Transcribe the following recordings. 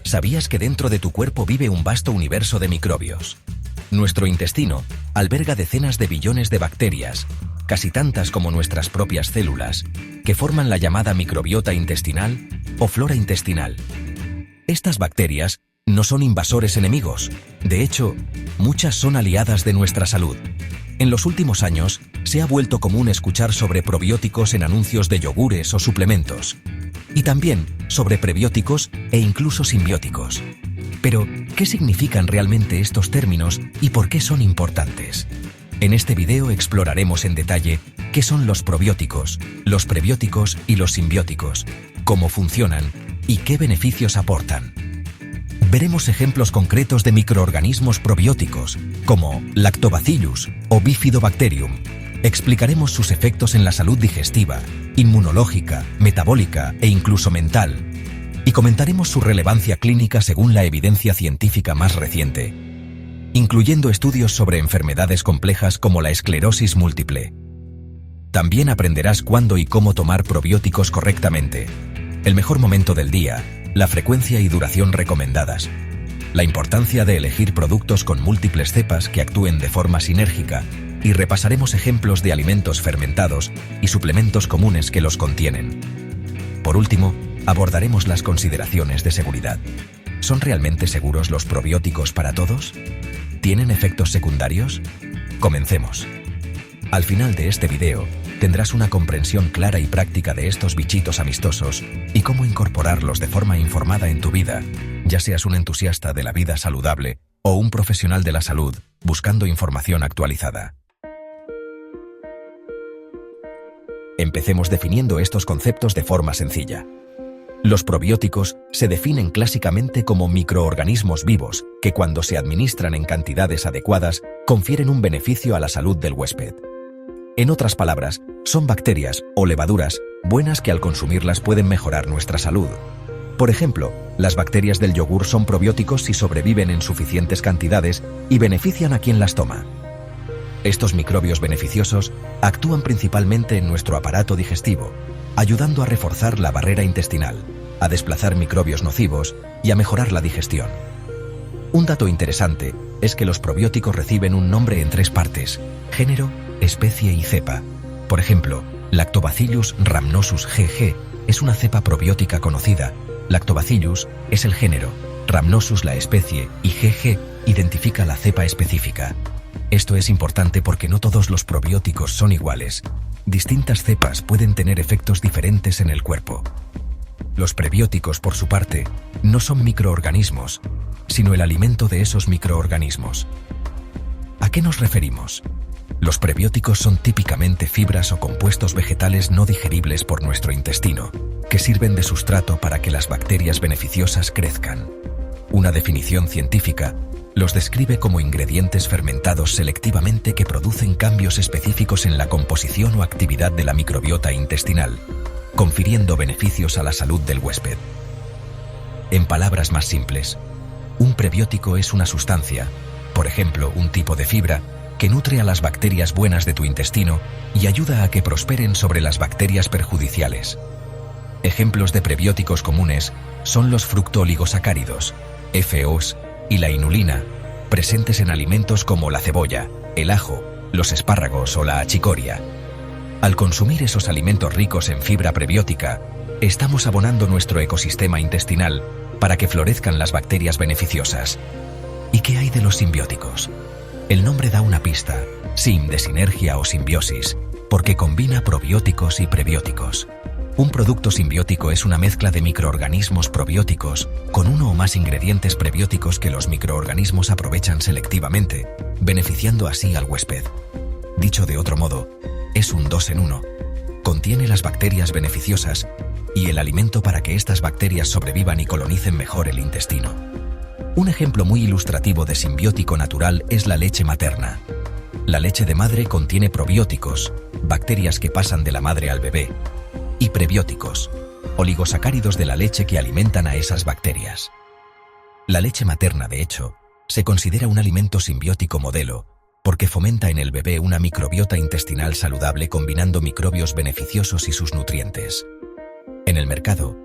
¿Sabías que dentro de tu cuerpo vive un vasto universo de microbios? Nuestro intestino alberga decenas de billones de bacterias, casi tantas como nuestras propias células, que forman la llamada microbiota intestinal o flora intestinal. Estas bacterias no son invasores enemigos. De hecho, muchas son aliadas de nuestra salud. En los últimos años, se ha vuelto común escuchar sobre probióticos en anuncios de yogures o suplementos. Y también sobre prebióticos e incluso simbióticos. Pero, ¿qué significan realmente estos términos y por qué son importantes? En este video exploraremos en detalle qué son los probióticos, los prebióticos y los simbióticos, cómo funcionan y qué beneficios aportan. Veremos ejemplos concretos de microorganismos probióticos, como Lactobacillus o Bifidobacterium. Explicaremos sus efectos en la salud digestiva, inmunológica, metabólica e incluso mental. Y comentaremos su relevancia clínica según la evidencia científica más reciente, incluyendo estudios sobre enfermedades complejas como la esclerosis múltiple. También aprenderás cuándo y cómo tomar probióticos correctamente, el mejor momento del día, la frecuencia y duración recomendadas, la importancia de elegir productos con múltiples cepas que actúen de forma sinérgica, y repasaremos ejemplos de alimentos fermentados y suplementos comunes que los contienen. Por último, abordaremos las consideraciones de seguridad. ¿Son realmente seguros los probióticos para todos? ¿Tienen efectos secundarios? Comencemos. Al final de este video, tendrás una comprensión clara y práctica de estos bichitos amistosos y cómo incorporarlos de forma informada en tu vida, ya seas un entusiasta de la vida saludable o un profesional de la salud buscando información actualizada. Empecemos definiendo estos conceptos de forma sencilla. Los probióticos se definen clásicamente como microorganismos vivos que cuando se administran en cantidades adecuadas confieren un beneficio a la salud del huésped. En otras palabras, son bacterias o levaduras buenas que al consumirlas pueden mejorar nuestra salud. Por ejemplo, las bacterias del yogur son probióticos si sobreviven en suficientes cantidades y benefician a quien las toma. Estos microbios beneficiosos actúan principalmente en nuestro aparato digestivo, ayudando a reforzar la barrera intestinal, a desplazar microbios nocivos y a mejorar la digestión. Un dato interesante es que los probióticos reciben un nombre en 3 partes: género, especie y cepa. Por ejemplo, Lactobacillus rhamnosus GG es una cepa probiótica conocida. Lactobacillus es el género, Rhamnosus la especie y GG identifica la cepa específica. Esto es importante porque no todos los probióticos son iguales. Distintas cepas pueden tener efectos diferentes en el cuerpo. Los prebióticos, por su parte, no son microorganismos, sino el alimento de esos microorganismos. ¿A qué nos referimos? Los prebióticos son típicamente fibras o compuestos vegetales no digeribles por nuestro intestino, que sirven de sustrato para que las bacterias beneficiosas crezcan. Una definición científica los describe como ingredientes fermentados selectivamente que producen cambios específicos en la composición o actividad de la microbiota intestinal, confiriendo beneficios a la salud del huésped. En palabras más simples, un prebiótico es una sustancia, por ejemplo, un tipo de fibra, que nutre a las bacterias buenas de tu intestino y ayuda a que prosperen sobre las bacterias perjudiciales. Ejemplos de prebióticos comunes son los fructooligosacáridos, FOs, y la inulina, presentes en alimentos como la cebolla, el ajo, los espárragos o la achicoria. Al consumir esos alimentos ricos en fibra prebiótica, estamos abonando nuestro ecosistema intestinal para que florezcan las bacterias beneficiosas. ¿Y qué hay de los simbióticos? El nombre da una pista, sim de sinergia o simbiosis, porque combina probióticos y prebióticos. Un producto simbiótico es una mezcla de microorganismos probióticos con uno o más ingredientes prebióticos que los microorganismos aprovechan selectivamente, beneficiando así al huésped. Dicho de otro modo, es un 2 en 1. Contiene las bacterias beneficiosas y el alimento para que estas bacterias sobrevivan y colonicen mejor el intestino. Un ejemplo muy ilustrativo de simbiótico natural es la leche materna. La leche de madre contiene probióticos, bacterias que pasan de la madre al bebé, y prebióticos, oligosacáridos de la leche que alimentan a esas bacterias. La leche materna, de hecho, se considera un alimento simbiótico modelo porque fomenta en el bebé una microbiota intestinal saludable combinando microbios beneficiosos y sus nutrientes. En el mercado,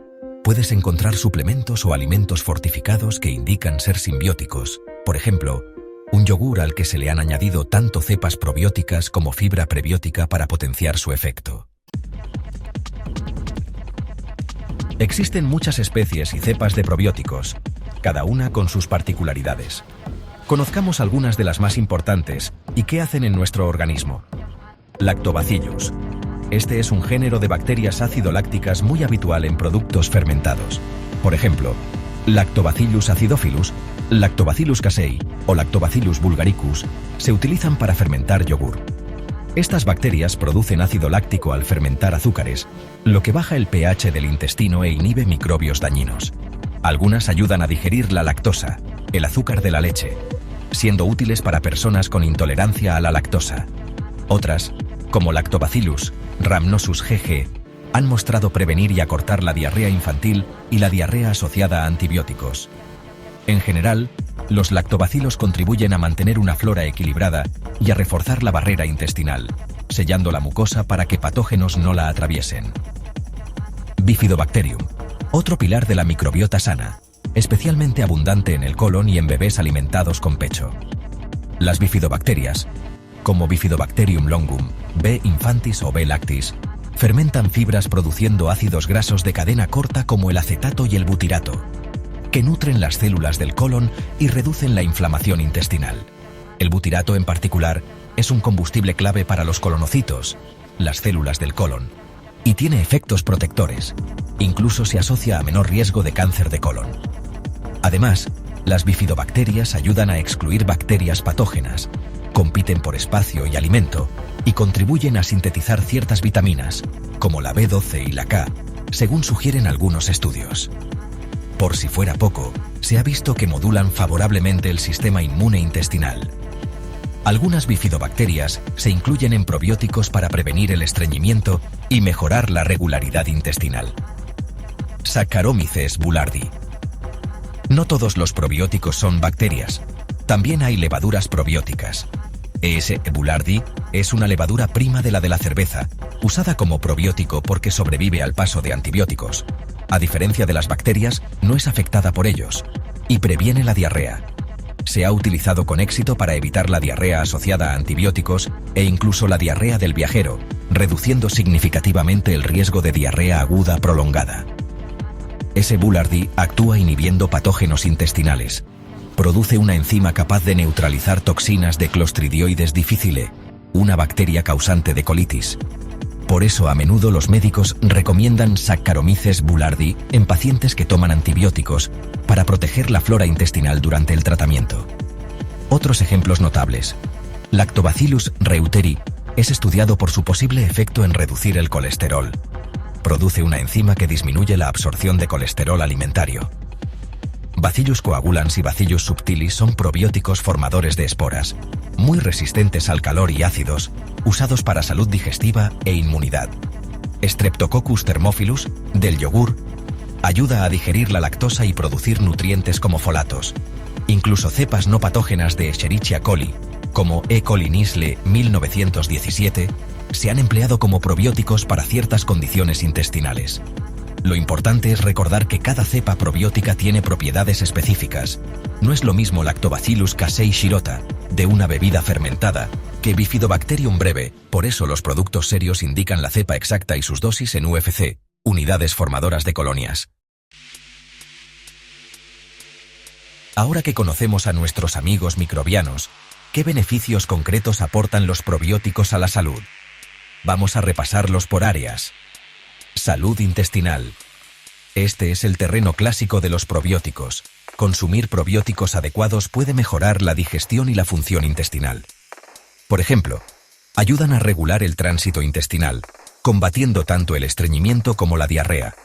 puedes encontrar suplementos o alimentos fortificados que indican ser simbióticos. Por ejemplo, un yogur al que se le han añadido tanto cepas probióticas como fibra prebiótica para potenciar su efecto. Existen muchas especies y cepas de probióticos, cada una con sus particularidades. Conozcamos algunas de las más importantes y qué hacen en nuestro organismo. Lactobacillus. Este es un género de bacterias ácido-lácticas muy habitual en productos fermentados. Por ejemplo, Lactobacillus acidophilus, Lactobacillus casei o Lactobacillus bulgaricus se utilizan para fermentar yogur. Estas bacterias producen ácido láctico al fermentar azúcares, lo que baja el pH del intestino e inhibe microbios dañinos. Algunas ayudan a digerir la lactosa, el azúcar de la leche, siendo útiles para personas con intolerancia a la lactosa. Otras, como Lactobacillus rhamnosus GG, han mostrado prevenir y acortar la diarrea infantil y la diarrea asociada a antibióticos. En general, los lactobacilos contribuyen a mantener una flora equilibrada y a reforzar la barrera intestinal, sellando la mucosa para que patógenos no la atraviesen. Bifidobacterium, otro pilar de la microbiota sana, especialmente abundante en el colon y en bebés alimentados con pecho. Las bifidobacterias, como Bifidobacterium longum, B. infantis o B. lactis, fermentan fibras produciendo ácidos grasos de cadena corta como el acetato y el butirato, que nutren las células del colon y reducen la inflamación intestinal. El butirato en particular es un combustible clave para los colonocitos, las células del colon, y tiene efectos protectores. Incluso se asocia a menor riesgo de cáncer de colon. Además, las bifidobacterias ayudan a excluir bacterias patógenas, compiten por espacio y alimento y contribuyen a sintetizar ciertas vitaminas, como la B12 y la K, según sugieren algunos estudios. Por si fuera poco, se ha visto que modulan favorablemente el sistema inmune intestinal. Algunas bifidobacterias se incluyen en probióticos para prevenir el estreñimiento y mejorar la regularidad intestinal. Saccharomyces boulardii. No todos los probióticos son bacterias. También hay levaduras probióticas. E.S. boulardii es una levadura prima de la cerveza, usada como probiótico porque sobrevive al paso de antibióticos. A diferencia de las bacterias, no es afectada por ellos y previene la diarrea. Se ha utilizado con éxito para evitar la diarrea asociada a antibióticos e incluso la diarrea del viajero, reduciendo significativamente el riesgo de diarrea aguda prolongada. S. boulardii actúa inhibiendo patógenos intestinales. Produce una enzima capaz de neutralizar toxinas de Clostridioides difficile, una bacteria causante de colitis. Por eso a menudo los médicos recomiendan Saccharomyces boulardii en pacientes que toman antibióticos para proteger la flora intestinal durante el tratamiento. Otros ejemplos notables. Lactobacillus reuteri es estudiado por su posible efecto en reducir el colesterol. Produce una enzima que disminuye la absorción de colesterol alimentario. Bacillus coagulans y Bacillus subtilis son probióticos formadores de esporas, muy resistentes al calor y ácidos, usados para salud digestiva e inmunidad. Streptococcus thermophilus, del yogur, ayuda a digerir la lactosa y producir nutrientes como folatos. Incluso cepas no patógenas de Escherichia coli, como E. coli Nisle 1917, se han empleado como probióticos para ciertas condiciones intestinales. Lo importante es recordar que cada cepa probiótica tiene propiedades específicas. No es lo mismo Lactobacillus casei shirota, de una bebida fermentada, que Bifidobacterium breve, por eso los productos serios indican la cepa exacta y sus dosis en UFC, unidades formadoras de colonias. Ahora que conocemos a nuestros amigos microbianos, ¿qué beneficios concretos aportan los probióticos a la salud? Vamos a repasarlos por áreas. Salud intestinal. Este es el terreno clásico de los probióticos. Consumir probióticos adecuados puede mejorar la digestión y la función intestinal. Por ejemplo, ayudan a regular el tránsito intestinal, combatiendo tanto el estreñimiento como la diarrea,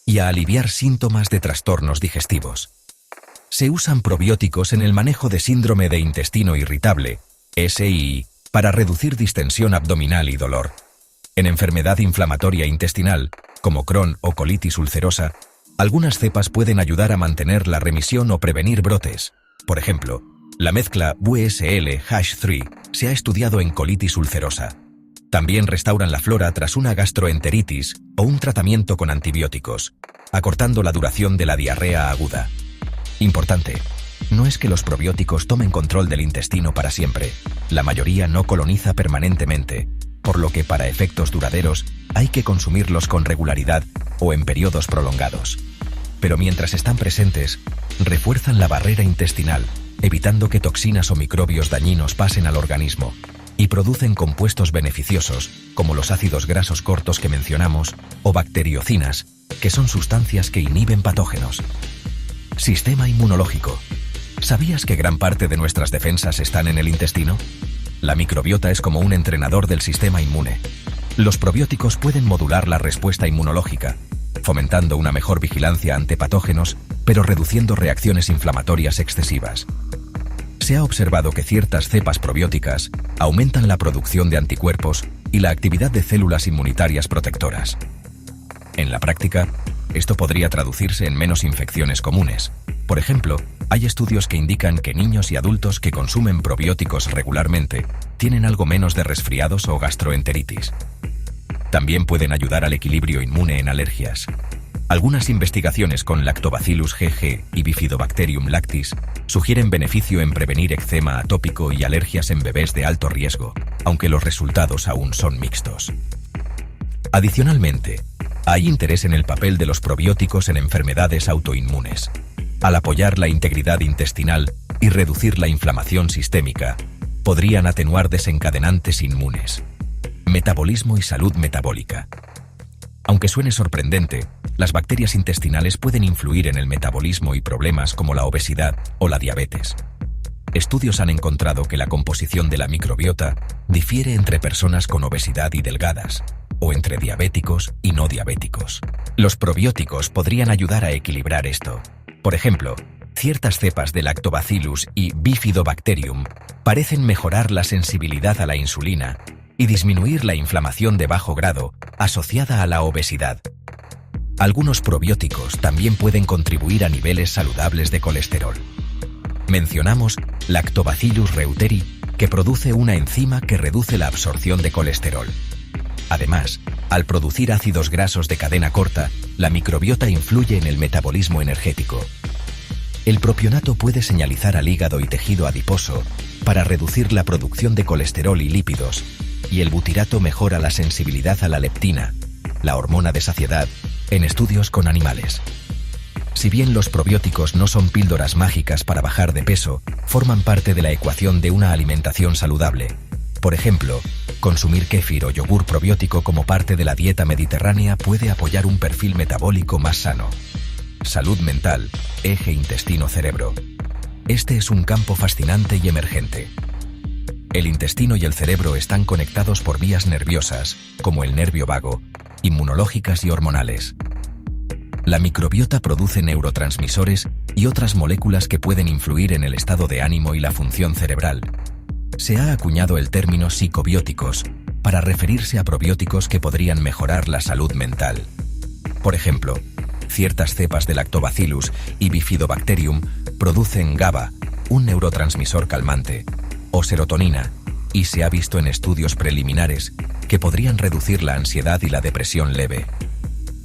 y a aliviar síntomas de trastornos digestivos. Se usan probióticos en el manejo de síndrome de intestino irritable, SII, para reducir distensión abdominal y dolor. En enfermedad inflamatoria intestinal, como Crohn o colitis ulcerosa, algunas cepas pueden ayudar a mantener la remisión o prevenir brotes. Por ejemplo, la mezcla BuSL-H3 se ha estudiado en colitis ulcerosa. También restauran la flora tras una gastroenteritis o un tratamiento con antibióticos, acortando la duración de la diarrea aguda. Importante, no es que los probióticos tomen control del intestino para siempre. La mayoría no coloniza permanentemente, por lo que para efectos duraderos hay que consumirlos con regularidad o en periodos prolongados. Pero mientras están presentes, refuerzan la barrera intestinal, evitando que toxinas o microbios dañinos pasen al organismo, y producen compuestos beneficiosos, como los ácidos grasos cortos que mencionamos, o bacteriocinas, que son sustancias que inhiben patógenos. Sistema inmunológico. ¿Sabías que gran parte de nuestras defensas están en el intestino? La microbiota es como un entrenador del sistema inmune. Los probióticos pueden modular la respuesta inmunológica, fomentando una mejor vigilancia ante patógenos, pero reduciendo reacciones inflamatorias excesivas. Se ha observado que ciertas cepas probióticas aumentan la producción de anticuerpos y la actividad de células inmunitarias protectoras. En la práctica, esto podría traducirse en menos infecciones comunes. Por ejemplo, hay estudios que indican que niños y adultos que consumen probióticos regularmente tienen algo menos de resfriados o gastroenteritis. También pueden ayudar al equilibrio inmune en alergias. Algunas investigaciones con Lactobacillus GG y Bifidobacterium lactis sugieren beneficio en prevenir eczema atópico y alergias en bebés de alto riesgo, aunque los resultados aún son mixtos. Adicionalmente, hay interés en el papel de los probióticos en enfermedades autoinmunes. Al apoyar la integridad intestinal y reducir la inflamación sistémica, podrían atenuar desencadenantes inmunes. Metabolismo y salud metabólica. Aunque suene sorprendente, las bacterias intestinales pueden influir en el metabolismo y problemas como la obesidad o la diabetes. Estudios han encontrado que la composición de la microbiota difiere entre personas con obesidad y delgadas, o entre diabéticos y no diabéticos. Los probióticos podrían ayudar a equilibrar esto. Por ejemplo, ciertas cepas de Lactobacillus y Bifidobacterium parecen mejorar la sensibilidad a la insulina y disminuir la inflamación de bajo grado asociada a la obesidad. Algunos probióticos también pueden contribuir a niveles saludables de colesterol. Mencionamos Lactobacillus reuteri, que produce una enzima que reduce la absorción de colesterol. Además, al producir ácidos grasos de cadena corta, la microbiota influye en el metabolismo energético. El propionato puede señalizar al hígado y tejido adiposo para reducir la producción de colesterol y lípidos, y el butirato mejora la sensibilidad a la leptina, la hormona de saciedad, en estudios con animales. Si bien los probióticos no son píldoras mágicas para bajar de peso, forman parte de la ecuación de una alimentación saludable. Por ejemplo, consumir kéfir o yogur probiótico como parte de la dieta mediterránea puede apoyar un perfil metabólico más sano. Salud mental, eje intestino-cerebro. Este es un campo fascinante y emergente. El intestino y el cerebro están conectados por vías nerviosas, como el nervio vago, inmunológicas y hormonales. La microbiota produce neurotransmisores y otras moléculas que pueden influir en el estado de ánimo y la función cerebral. Se ha acuñado el término psicobióticos para referirse a probióticos que podrían mejorar la salud mental. Por ejemplo, ciertas cepas de Lactobacillus y Bifidobacterium producen GABA, un neurotransmisor calmante, o serotonina, y se ha visto en estudios preliminares que podrían reducir la ansiedad y la depresión leve.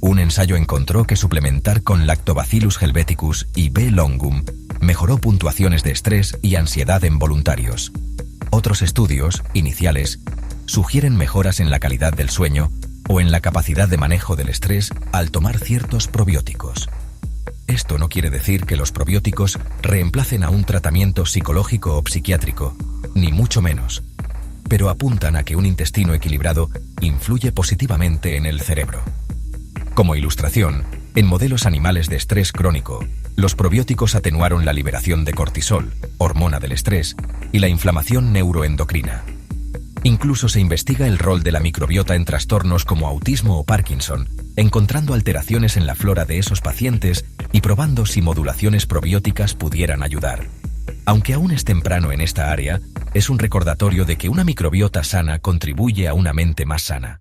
Un ensayo encontró que suplementar con Lactobacillus helveticus y B. longum mejoró puntuaciones de estrés y ansiedad en voluntarios. Otros estudios, iniciales, sugieren mejoras en la calidad del sueño o en la capacidad de manejo del estrés al tomar ciertos probióticos. Esto no quiere decir que los probióticos reemplacen a un tratamiento psicológico o psiquiátrico, ni mucho menos, pero apuntan a que un intestino equilibrado influye positivamente en el cerebro. Como ilustración, en modelos animales de estrés crónico, los probióticos atenuaron la liberación de cortisol, hormona del estrés, y la inflamación neuroendocrina. Incluso se investiga el rol de la microbiota en trastornos como autismo o Parkinson, encontrando alteraciones en la flora de esos pacientes y probando si modulaciones probióticas pudieran ayudar. Aunque aún es temprano en esta área, es un recordatorio de que una microbiota sana contribuye a una mente más sana.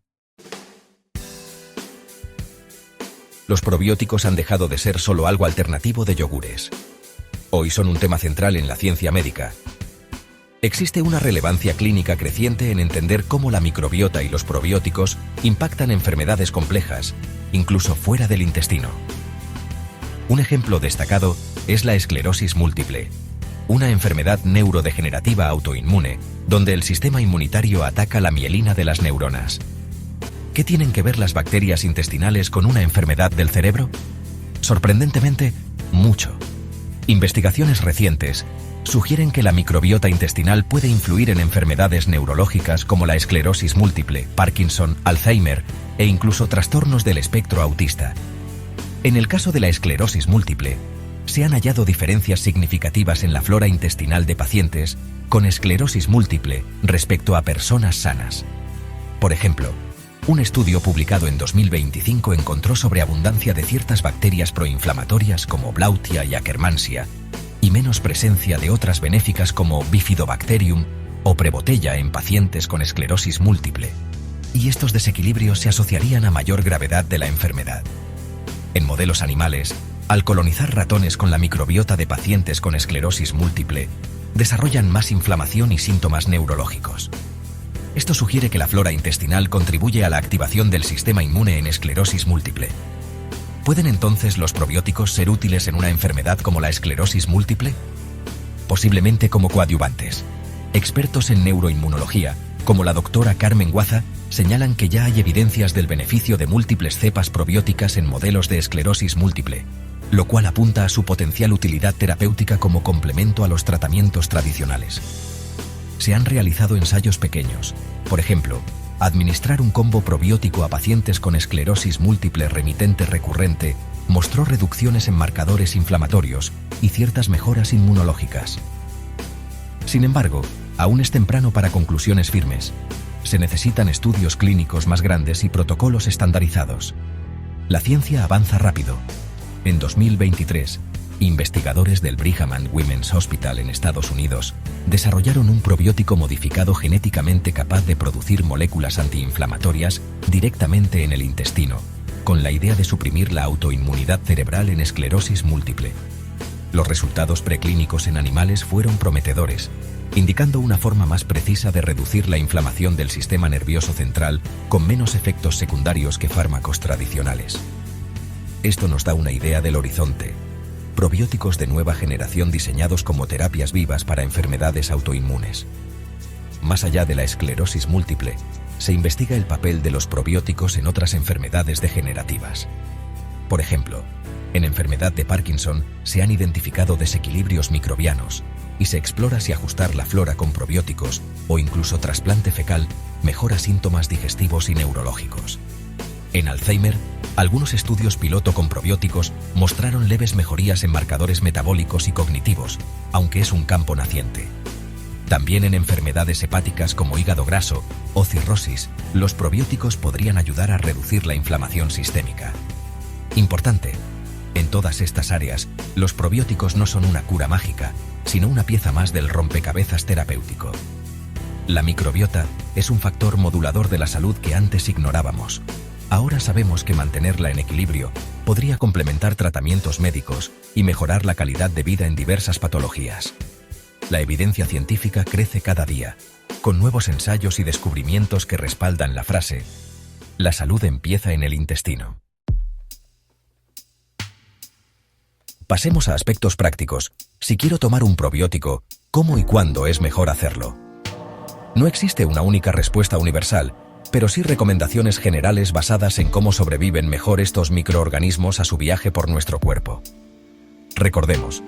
Los probióticos han dejado de ser solo algo alternativo de yogures. Hoy son un tema central en la ciencia médica. Existe una relevancia clínica creciente en entender cómo la microbiota y los probióticos impactan enfermedades complejas, incluso fuera del intestino. Un ejemplo destacado es la esclerosis múltiple, una enfermedad neurodegenerativa autoinmune donde el sistema inmunitario ataca la mielina de las neuronas. ¿Qué tienen que ver las bacterias intestinales con una enfermedad del cerebro? Sorprendentemente, mucho. Investigaciones recientes sugieren que la microbiota intestinal puede influir en enfermedades neurológicas como la esclerosis múltiple, Parkinson, Alzheimer e incluso trastornos del espectro autista. En el caso de la esclerosis múltiple, se han hallado diferencias significativas en la flora intestinal de pacientes con esclerosis múltiple respecto a personas sanas. Por ejemplo, un estudio publicado en 2025 encontró sobreabundancia de ciertas bacterias proinflamatorias como Blautia y Akkermansia y menos presencia de otras benéficas como Bifidobacterium o Prevotella en pacientes con esclerosis múltiple. Y estos desequilibrios se asociarían a mayor gravedad de la enfermedad. En modelos animales, al colonizar ratones con la microbiota de pacientes con esclerosis múltiple, desarrollan más inflamación y síntomas neurológicos. Esto sugiere que la flora intestinal contribuye a la activación del sistema inmune en esclerosis múltiple. ¿Pueden entonces los probióticos ser útiles en una enfermedad como la esclerosis múltiple? Posiblemente como coadyuvantes. Expertos en neuroinmunología, como la doctora Carmen Guaza, señalan que ya hay evidencias del beneficio de múltiples cepas probióticas en modelos de esclerosis múltiple, lo cual apunta a su potencial utilidad terapéutica como complemento a los tratamientos tradicionales. Se han realizado ensayos pequeños, por ejemplo, administrar un combo probiótico a pacientes con esclerosis múltiple remitente recurrente mostró reducciones en marcadores inflamatorios y ciertas mejoras inmunológicas. Sin embargo, aún es temprano para conclusiones firmes. Se necesitan estudios clínicos más grandes y protocolos estandarizados. La ciencia avanza rápido. En 2023, investigadores del Brigham and Women's Hospital en Estados Unidos desarrollaron un probiótico modificado genéticamente capaz de producir moléculas antiinflamatorias directamente en el intestino, con la idea de suprimir la autoinmunidad cerebral en esclerosis múltiple. Los resultados preclínicos en animales fueron prometedores, indicando una forma más precisa de reducir la inflamación del sistema nervioso central con menos efectos secundarios que fármacos tradicionales. Esto nos da una idea del horizonte. Probióticos de nueva generación diseñados como terapias vivas para enfermedades autoinmunes. Más allá de la esclerosis múltiple, se investiga el papel de los probióticos en otras enfermedades degenerativas. Por ejemplo, en enfermedad de Parkinson se han identificado desequilibrios microbianos y se explora si ajustar la flora con probióticos o incluso trasplante fecal mejora síntomas digestivos y neurológicos. En Alzheimer, algunos estudios piloto con probióticos mostraron leves mejorías en marcadores metabólicos y cognitivos, aunque es un campo naciente. También en enfermedades hepáticas como hígado graso o cirrosis, los probióticos podrían ayudar a reducir la inflamación sistémica. Importante, en todas estas áreas, los probióticos no son una cura mágica, sino una pieza más del rompecabezas terapéutico. La microbiota es un factor modulador de la salud que antes ignorábamos. Ahora sabemos que mantenerla en equilibrio podría complementar tratamientos médicos y mejorar la calidad de vida en diversas patologías. La evidencia científica crece cada día, con nuevos ensayos y descubrimientos que respaldan la frase: la salud empieza en el intestino. Pasemos a aspectos prácticos. Si quiero tomar un probiótico, ¿cómo y cuándo es mejor hacerlo? No existe una única respuesta universal, pero sí recomendaciones generales basadas en cómo sobreviven mejor estos microorganismos a su viaje por nuestro cuerpo. Recordemos,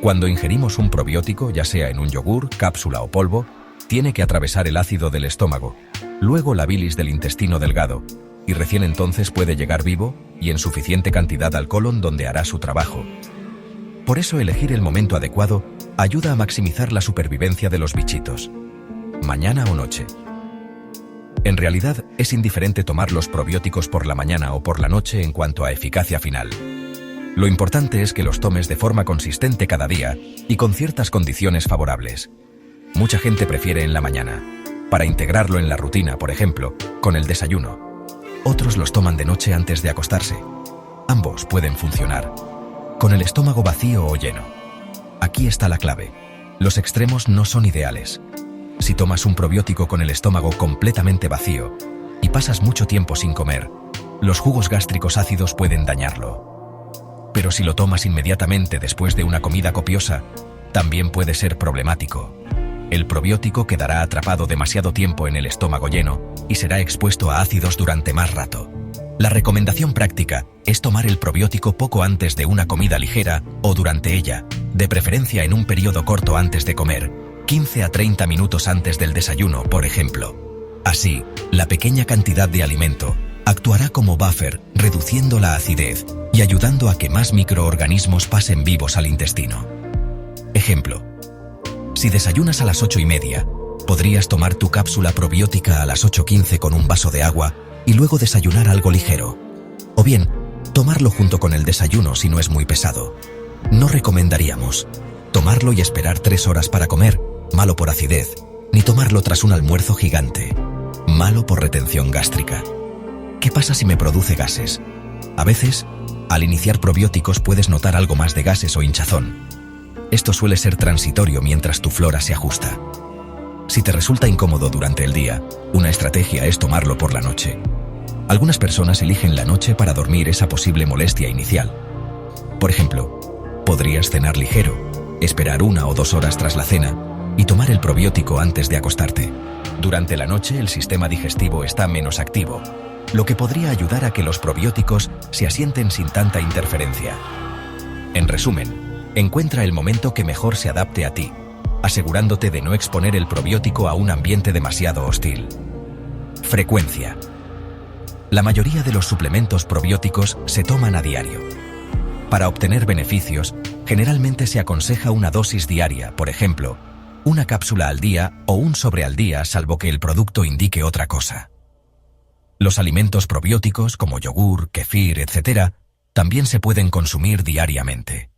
cuando ingerimos un probiótico, ya sea en un yogur, cápsula o polvo, tiene que atravesar el ácido del estómago, luego la bilis del intestino delgado, y recién entonces puede llegar vivo y en suficiente cantidad al colon, donde hará su trabajo. Por eso elegir el momento adecuado ayuda a maximizar la supervivencia de los bichitos. Mañana o noche. En realidad, es indiferente tomar los probióticos por la mañana o por la noche en cuanto a eficacia final. Lo importante es que los tomes de forma consistente cada día y con ciertas condiciones favorables. Mucha gente prefiere en la mañana, para integrarlo en la rutina, por ejemplo, con el desayuno. Otros los toman de noche antes de acostarse. Ambos pueden funcionar, con el estómago vacío o lleno. Aquí está la clave. Los extremos no son ideales. Si tomas un probiótico con el estómago completamente vacío y pasas mucho tiempo sin comer, los jugos gástricos ácidos pueden dañarlo. Pero si lo tomas inmediatamente después de una comida copiosa, también puede ser problemático. El probiótico quedará atrapado demasiado tiempo en el estómago lleno y será expuesto a ácidos durante más rato. La recomendación práctica es tomar el probiótico poco antes de una comida ligera o durante ella, de preferencia en un periodo corto antes de comer, 15 a 30 minutos antes del desayuno, por ejemplo. Así, la pequeña cantidad de alimento actuará como buffer, reduciendo la acidez y ayudando a que más microorganismos pasen vivos al intestino. Ejemplo: si desayunas a las 8:30, podrías tomar tu cápsula probiótica a las 8:15 con un vaso de agua y luego desayunar algo ligero. O bien, tomarlo junto con el desayuno si no es muy pesado. No recomendaríamos tomarlo y esperar 3 horas para comer, malo por acidez, ni tomarlo tras un almuerzo gigante, malo por retención gástrica. ¿Qué pasa si me produce gases? A veces, al iniciar probióticos puedes notar algo más de gases o hinchazón. Esto suele ser transitorio mientras tu flora se ajusta. Si te resulta incómodo durante el día, una estrategia es tomarlo por la noche. Algunas personas eligen la noche para dormir esa posible molestia inicial. Por ejemplo, podrías cenar ligero, esperar 1 o 2 horas tras la cena y tomar el probiótico antes de acostarte. Durante la noche el sistema digestivo está menos activo, lo que podría ayudar a que los probióticos se asienten sin tanta interferencia. En resumen, encuentra el momento que mejor se adapte a ti, asegurándote de no exponer el probiótico a un ambiente demasiado hostil. Frecuencia. La mayoría de los suplementos probióticos se toman a diario. Para obtener beneficios, generalmente se aconseja una dosis diaria, por ejemplo, una cápsula al día o un sobre al día, salvo que el producto indique otra cosa. Los alimentos probióticos, como yogur, kefir, etc., también se pueden consumir diariamente.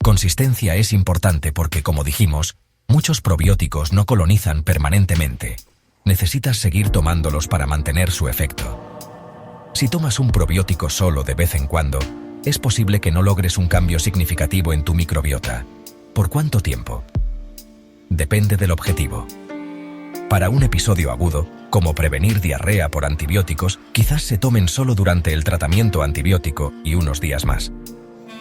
Consistencia es importante porque, como dijimos, muchos probióticos no colonizan permanentemente. Necesitas seguir tomándolos para mantener su efecto. Si tomas un probiótico solo de vez en cuando, es posible que no logres un cambio significativo en tu microbiota. ¿Por cuánto tiempo? Depende del objetivo. Para un episodio agudo, como prevenir diarrea por antibióticos, quizás se tomen solo durante el tratamiento antibiótico y unos días más.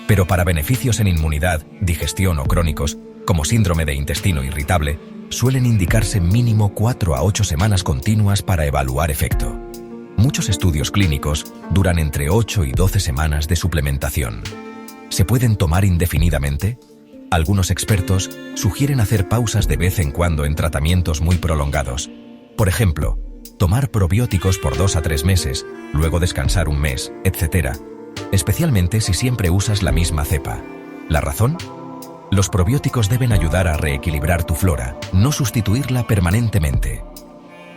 Pero para beneficios en inmunidad, digestión o crónicos, como síndrome de intestino irritable, suelen indicarse mínimo 4 a 8 semanas continuas para evaluar efecto. Muchos estudios clínicos duran entre 8 y 12 semanas de suplementación. ¿Se pueden tomar indefinidamente? Algunos expertos sugieren hacer pausas de vez en cuando en tratamientos muy prolongados. Por ejemplo, tomar probióticos por 2 a 3 meses, luego descansar un mes, etc. Especialmente si siempre usas la misma cepa. ¿La razón? Los probióticos deben ayudar a reequilibrar tu flora, no sustituirla permanentemente.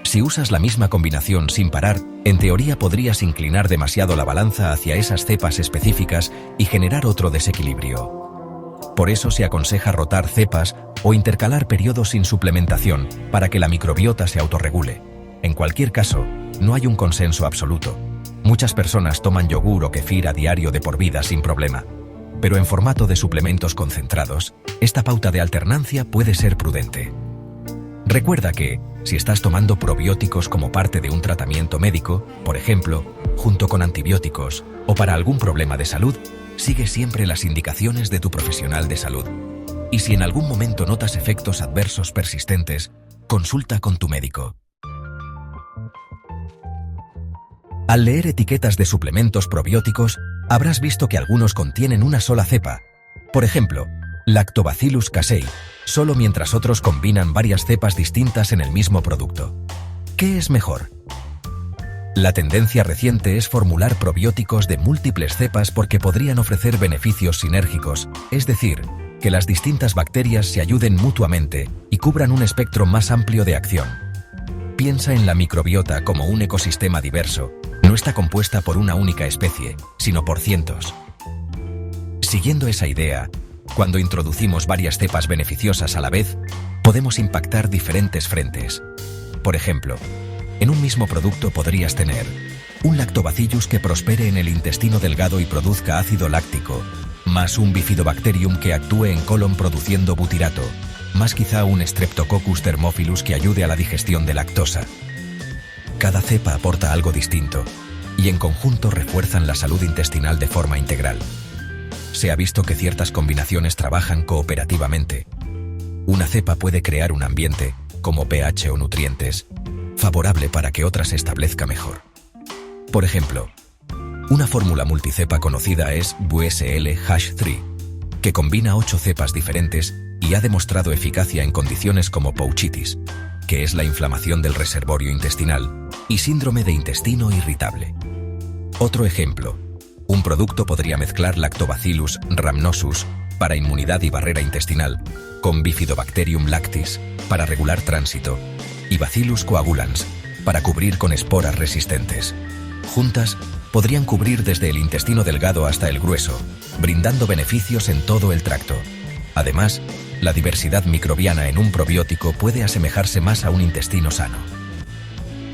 Si usas la misma combinación sin parar, en teoría podrías inclinar demasiado la balanza hacia esas cepas específicas y generar otro desequilibrio. Por eso se aconseja rotar cepas o intercalar periodos sin suplementación para que la microbiota se autorregule. En cualquier caso, no hay un consenso absoluto. Muchas personas toman yogur o kefir a diario de por vida sin problema. Pero en formato de suplementos concentrados, esta pauta de alternancia puede ser prudente. Recuerda que, si estás tomando probióticos como parte de un tratamiento médico, por ejemplo, junto con antibióticos, o para algún problema de salud, sigue siempre las indicaciones de tu profesional de salud. Y si en algún momento notas efectos adversos persistentes, consulta con tu médico. Al leer etiquetas de suplementos probióticos, habrás visto que algunos contienen una sola cepa. Por ejemplo, Lactobacillus casei, solo mientras otros combinan varias cepas distintas en el mismo producto. ¿Qué es mejor? La tendencia reciente es formular probióticos de múltiples cepas porque podrían ofrecer beneficios sinérgicos, es decir, que las distintas bacterias se ayuden mutuamente y cubran un espectro más amplio de acción. Piensa en la microbiota como un ecosistema diverso. No está compuesta por una única especie, sino por cientos. Siguiendo esa idea, cuando introducimos varias cepas beneficiosas a la vez, podemos impactar diferentes frentes. Por ejemplo, en un mismo producto podrías tener un lactobacillus que prospere en el intestino delgado y produzca ácido láctico, más un bifidobacterium que actúe en colon produciendo butirato, más quizá un Streptococcus thermophilus que ayude a la digestión de lactosa. Cada cepa aporta algo distinto y en conjunto refuerzan la salud intestinal de forma integral. Se ha visto que ciertas combinaciones trabajan cooperativamente. Una cepa puede crear un ambiente, como pH o nutrientes, favorable para que otra se establezca mejor. Por ejemplo, una fórmula multicepa conocida es BUSL-3, que combina 8 cepas diferentes y ha demostrado eficacia en condiciones como pouchitis, que es la inflamación del reservorio intestinal, y síndrome de intestino irritable. Otro ejemplo, un producto podría mezclar Lactobacillus rhamnosus para inmunidad y barrera intestinal con Bifidobacterium lactis para regular tránsito y Bacillus coagulans para cubrir con esporas resistentes. Juntas, podrían cubrir desde el intestino delgado hasta el grueso, brindando beneficios en todo el tracto. Además, la diversidad microbiana en un probiótico puede asemejarse más a un intestino sano.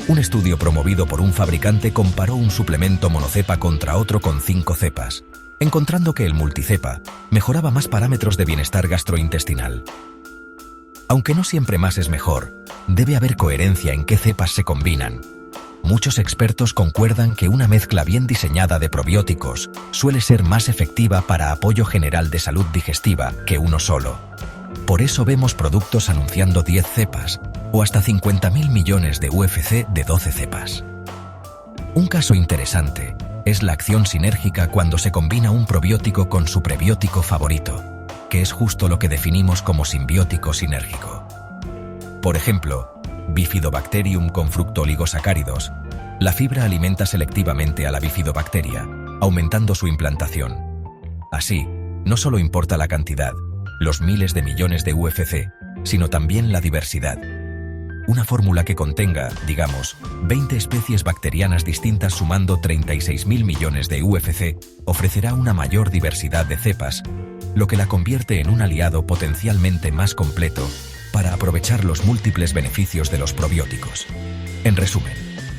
Un estudio promovido por un fabricante comparó un suplemento monocepa contra otro con 5 cepas, encontrando que el multicepa mejoraba más parámetros de bienestar gastrointestinal. Aunque no siempre más es mejor, debe haber coherencia en qué cepas se combinan. Muchos expertos concuerdan que una mezcla bien diseñada de probióticos suele ser más efectiva para apoyo general de salud digestiva que uno solo. Por eso vemos productos anunciando 10 cepas o hasta 50.000 millones de UFC de 12 cepas. Un caso interesante es la acción sinérgica cuando se combina un probiótico con su prebiótico favorito, que es justo lo que definimos como simbiótico sinérgico. Por ejemplo, Bifidobacterium con fructooligosacáridos. La fibra alimenta selectivamente a la bifidobacteria, aumentando su implantación. Así, no solo importa la cantidad, los miles de millones de UFC, sino también la diversidad. Una fórmula que contenga, digamos, 20 especies bacterianas distintas sumando 36.000 millones de UFC ofrecerá una mayor diversidad de cepas, lo que la convierte en un aliado potencialmente más completo para aprovechar los múltiples beneficios de los probióticos. En resumen,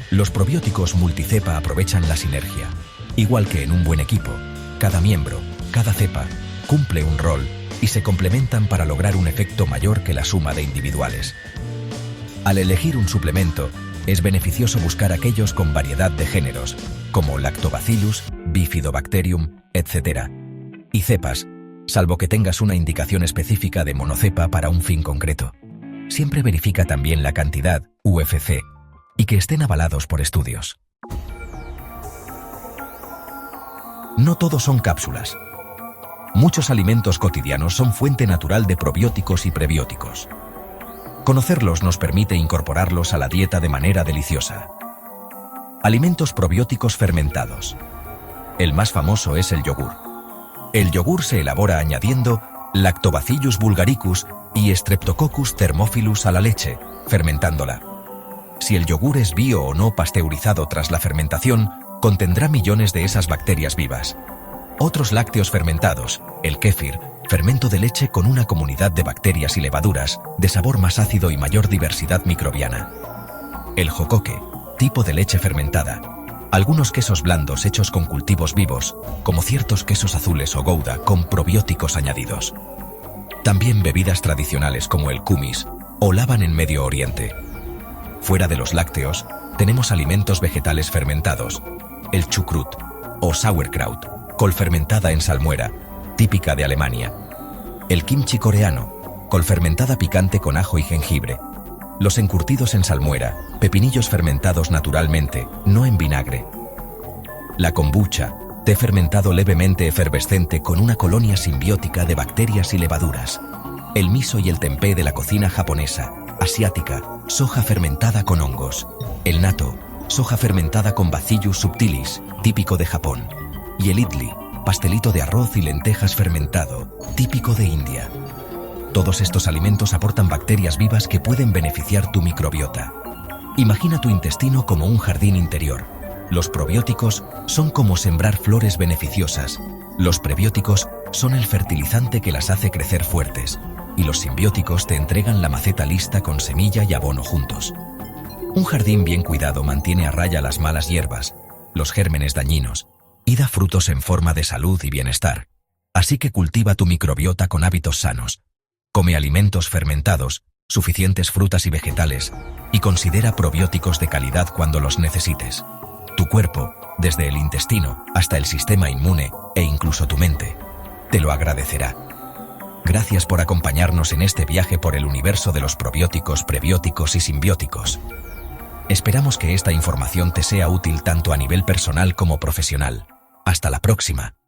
los probióticos multicepa aprovechan la sinergia. Igual que en un buen equipo, cada miembro, cada cepa, cumple un rol y se complementan para lograr un efecto mayor que la suma de individuales. Al elegir un suplemento, es beneficioso buscar aquellos con variedad de géneros, como Lactobacillus, Bifidobacterium, etc. y cepas, salvo que tengas una indicación específica de monocepa para un fin concreto. Siempre verifica también la cantidad, UFC, y que estén avalados por estudios. No todos son cápsulas. Muchos alimentos cotidianos son fuente natural de probióticos y prebióticos. Conocerlos nos permite incorporarlos a la dieta de manera deliciosa. Alimentos probióticos fermentados. El más famoso es el yogur. El yogur se elabora añadiendo Lactobacillus bulgaricus y Streptococcus thermophilus a la leche, fermentándola. Si el yogur es bio o no pasteurizado tras la fermentación, contendrá millones de esas bacterias vivas. Otros lácteos fermentados, el kéfir, fermento de leche con una comunidad de bacterias y levaduras, de sabor más ácido y mayor diversidad microbiana. El jocoque, tipo de leche fermentada. Algunos quesos blandos hechos con cultivos vivos, como ciertos quesos azules o gouda con probióticos añadidos. También bebidas tradicionales como el kumis o laban en Medio Oriente. Fuera de los lácteos, tenemos alimentos vegetales fermentados, el chucrut o sauerkraut, col fermentada en salmuera, típica de Alemania. El kimchi coreano, col fermentada picante con ajo y jengibre. Los encurtidos en salmuera, pepinillos fermentados naturalmente, no en vinagre. La kombucha, té fermentado levemente efervescente con una colonia simbiótica de bacterias y levaduras. El miso y el tempeh de la cocina japonesa, asiática, soja fermentada con hongos. El natto, soja fermentada con Bacillus subtilis, típico de Japón. Y el idli, pastelito de arroz y lentejas fermentado, típico de India. Todos estos alimentos aportan bacterias vivas que pueden beneficiar tu microbiota. Imagina tu intestino como un jardín interior. Los probióticos son como sembrar flores beneficiosas. Los prebióticos son el fertilizante que las hace crecer fuertes. Y los simbióticos te entregan la maceta lista con semilla y abono juntos. Un jardín bien cuidado mantiene a raya las malas hierbas, los gérmenes dañinos, y da frutos en forma de salud y bienestar. Así que cultiva tu microbiota con hábitos sanos. Come alimentos fermentados, suficientes frutas y vegetales, y considera probióticos de calidad cuando los necesites. Tu cuerpo, desde el intestino hasta el sistema inmune e incluso tu mente, te lo agradecerá. Gracias por acompañarnos en este viaje por el universo de los probióticos, prebióticos y simbióticos. Esperamos que esta información te sea útil tanto a nivel personal como profesional. Hasta la próxima.